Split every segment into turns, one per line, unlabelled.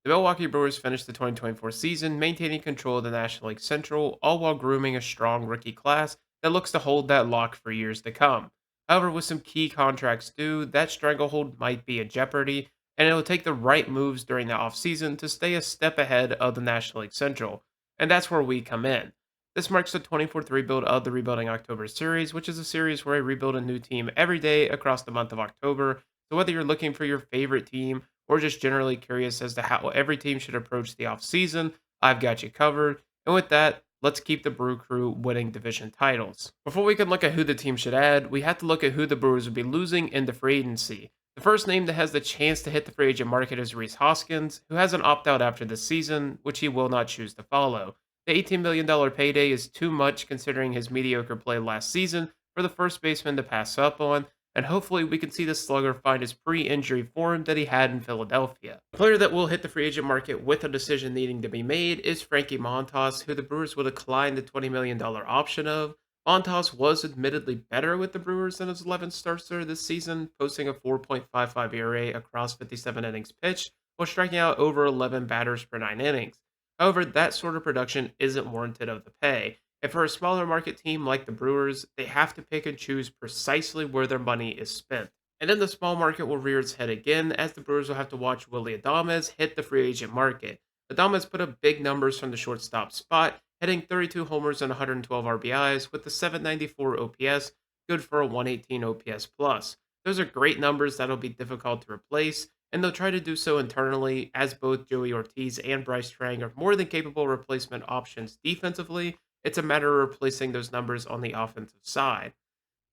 The Milwaukee Brewers finished the 2024 season maintaining control of the National League Central, all while grooming a strong rookie class that looks to hold that lock for years to come. However, with some key contracts due, that stranglehold might be in jeopardy, and it will take the right moves during the offseason to stay a step ahead of the National League Central. And that's where we come in. This marks the 24th rebuild of the Rebuilding October series, which is a series where I rebuild a new team every day across the month of October. So whether you're looking for your favorite team, or just generally curious as to how every team should approach the offseason, I've got you covered. And with that, let's keep the Brew Crew winning division titles. Before we can look at who the team should add, we have to look at who the Brewers would be losing in the free agency. The first name that has the chance to hit the free agent market is Ree Hoskins, who has an opt out after this season, which he will not choose to follow. The $18 million payday is too much considering his mediocre play last season for the first baseman to pass up on, and hopefully we can see the slugger find his pre-injury form that he had in Philadelphia. A player that will hit the free agent market with a decision needing to be made is Frankie Montas, who the Brewers will decline the $20 million option of. Montas was admittedly better with the Brewers than his 11 starts there this season, posting a 4.55 ERA across 57 innings pitched, while striking out over 11 batters per 9 innings. However, that sort of production isn't warranted of the pay, and for a smaller market team like the Brewers, they have to pick and choose precisely where their money is spent. And then the small market will rear its head again, as the Brewers will have to watch Willie Adames hit the free agent market. Adames put up big numbers from the shortstop spot, hitting 32 homers and 112 RBIs with the 794 OPS, good for a 118 OPS plus. Those are great numbers that'll be difficult to replace, and they'll try to do so internally, as both Joey Ortiz and Bryce Trang are more than capable replacement options defensively. It's a matter of replacing those numbers on the offensive side.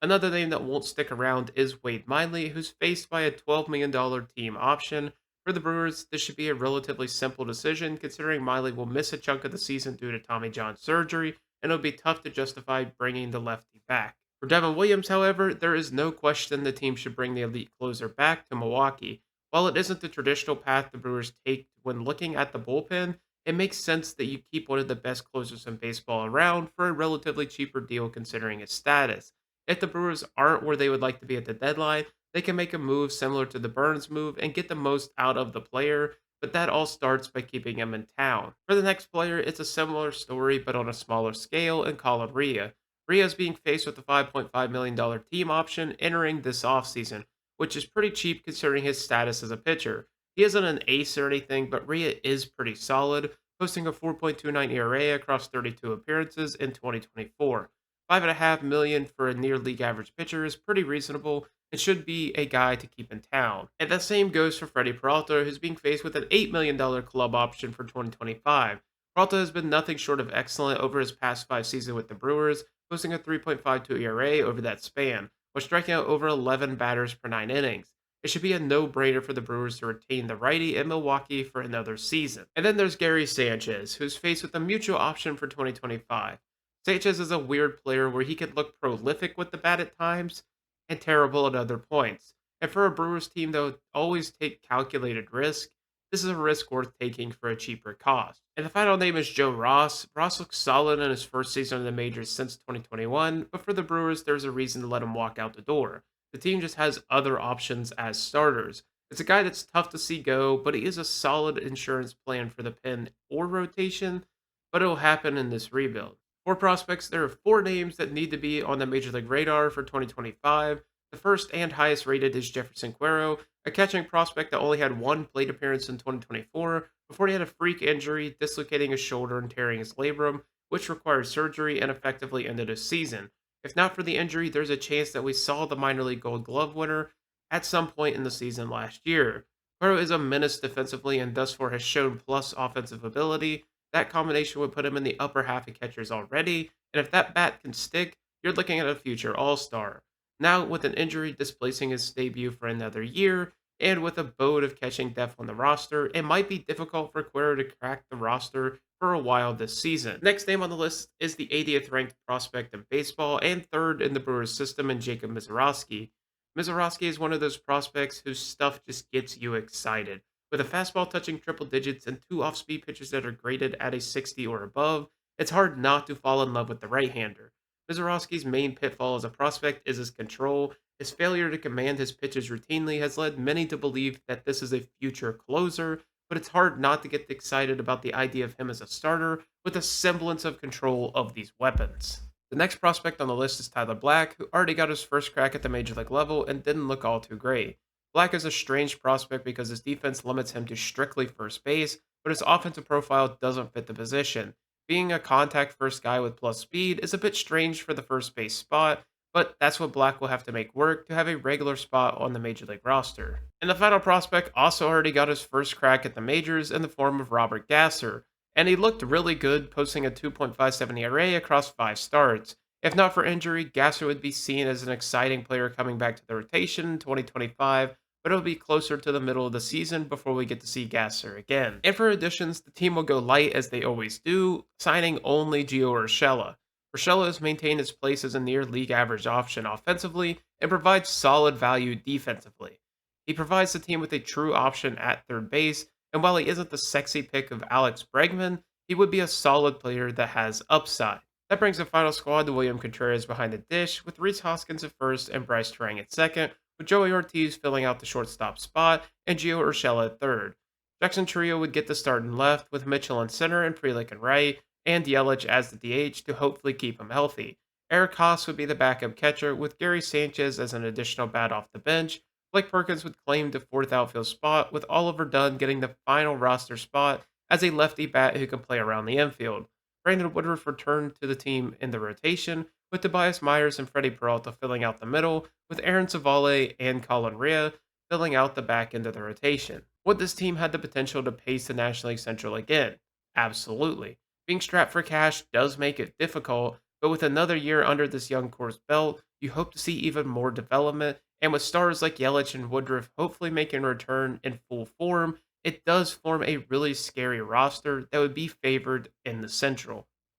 Another name that won't stick around is Wade Miley, who's faced by a $12 million team option. For the Brewers, this should be a relatively simple decision, considering Miley will miss a chunk of the season due to Tommy John surgery, and it'll be tough to justify bringing the lefty back. For Devin Williams, however, there is no question the team should bring the elite closer back to Milwaukee. While it isn't the traditional path the Brewers take when looking at the bullpen, it makes sense that you keep one of the best closers in baseball around for a relatively cheaper deal considering his status. If the Brewers aren't where they would like to be at the deadline, they can make a move similar to the Burns move and get the most out of the player, but that all starts by keeping him in town. For the next player, it's a similar story but on a smaller scale in Colin Rhea. Rhea is being faced with a $5.5 million team option entering this offseason, which is pretty cheap considering his status as a pitcher. He isn't an ace or anything, but Rhea is pretty solid, posting a 4.29 ERA across 32 appearances in 2024. 5.5 million for a near league average pitcher is pretty reasonable and should be a guy to keep in town. And the same goes for Freddy Peralta, who's being faced with an $8 million club option for 2025. Peralta has been nothing short of excellent over his past 5 seasons with the Brewers, posting a 3.52 ERA over that span, while striking out over 11 batters per 9 innings. It should be a no-brainer for the Brewers to retain the righty in Milwaukee for another season. And then there's Gary Sanchez, who's faced with a mutual option for 2025. Sanchez is a weird player where he can look prolific with the bat at times and terrible at other points. And for a Brewers team that would always take calculated risk, this is a risk worth taking for a cheaper cost. And the final name is Joe Ross. Ross looks solid in his first season in the majors since 2021, but for the Brewers, there's a reason to let him walk out the door. The team just has other options as starters. It's a guy that's tough to see go, but he is a solid insurance plan for the pen or rotation, but it'll happen in this rebuild. For prospects, there are 4 names that need to be on the Major League radar for 2025. The first and highest rated is Jefferson Cuero, a catching prospect that only had one plate appearance in 2024 before he had a freak injury, dislocating his shoulder and tearing his labrum, which required surgery and effectively ended his season. If not for the injury, there's a chance that we saw the minor league gold glove winner at some point in the season last year. Cuero is a menace defensively and thus far has shown plus offensive ability. That combination would put him in the upper half of catchers already, and if that bat can stick, you're looking at a future all-star. Now, with an injury displacing his debut for another year, and with a boat of catching depth on the roster, it might be difficult for Cuero to crack the roster for a while this season. Next name on the list is the 80th ranked prospect in baseball and third in the Brewers system in Jacob Mizorowski. Mizorowski is one of those prospects whose stuff just gets you excited. With a fastball touching triple digits and 2 off-speed pitches that are graded at a 60 or above, it's hard not to fall in love with the right-hander. Mizorowski's main pitfall as a prospect is his control. His failure to command his pitches routinely has led many to believe that this is a future closer, but it's hard not to get excited about the idea of him as a starter with a semblance of control of these weapons. The next prospect on the list is Tyler Black, who already got his first crack at the major league level and didn't look all too great. Black is a strange prospect because his defense limits him to strictly first base, but his offensive profile doesn't fit the position. Being a contact first guy with plus speed is a bit strange for the first base spot, but that's what Black will have to make work to have a regular spot on the major league roster. And the final prospect also already got his first crack at the majors in the form of Robert Gasser, and he looked really good, posting a 2.57 ERA across 5 starts. If not for injury, Gasser would be seen as an exciting player coming back to the rotation in 2025, but it'll be closer to the middle of the season before we get to see Gasser again. And for additions, the team will go light as they always do, signing only Gio Urshela. Urshela has maintained his place as a near league average option offensively and provides solid value defensively. He provides the team with a true option at third base, and while he isn't the sexy pick of Alex Bregman, he would be a solid player that has upside. That brings the final squad to William Contreras behind the dish, with Ree Hoskins at first and Bryce Terang at second, with Joey Ortiz filling out the shortstop spot and Gio Urshela at third. Jackson Trio would get the start in left, with Mitchell in center and Prelik in right, and Yelich as the DH to hopefully keep him healthy. Eric Haas would be the backup catcher, with Gary Sanchez as an additional bat off the bench. Blake Perkins would claim the fourth outfield spot, with Oliver Dunn getting the final roster spot as a lefty bat who can play around the infield. Brandon Woodruff returned to the team in the rotation, with Tobias Myers and Freddy Peralta filling out the middle, with Aaron Savale and Colin Rea filling out the back end of the rotation. Would this team have the potential to pace the National League Central again? Absolutely. Being strapped for cash does make it difficult, but with another year under this young core's belt, you hope to see even more development, and with stars like Yelich and Woodruff hopefully making a return in full form, it does form a really scary roster that would be favored in the Central.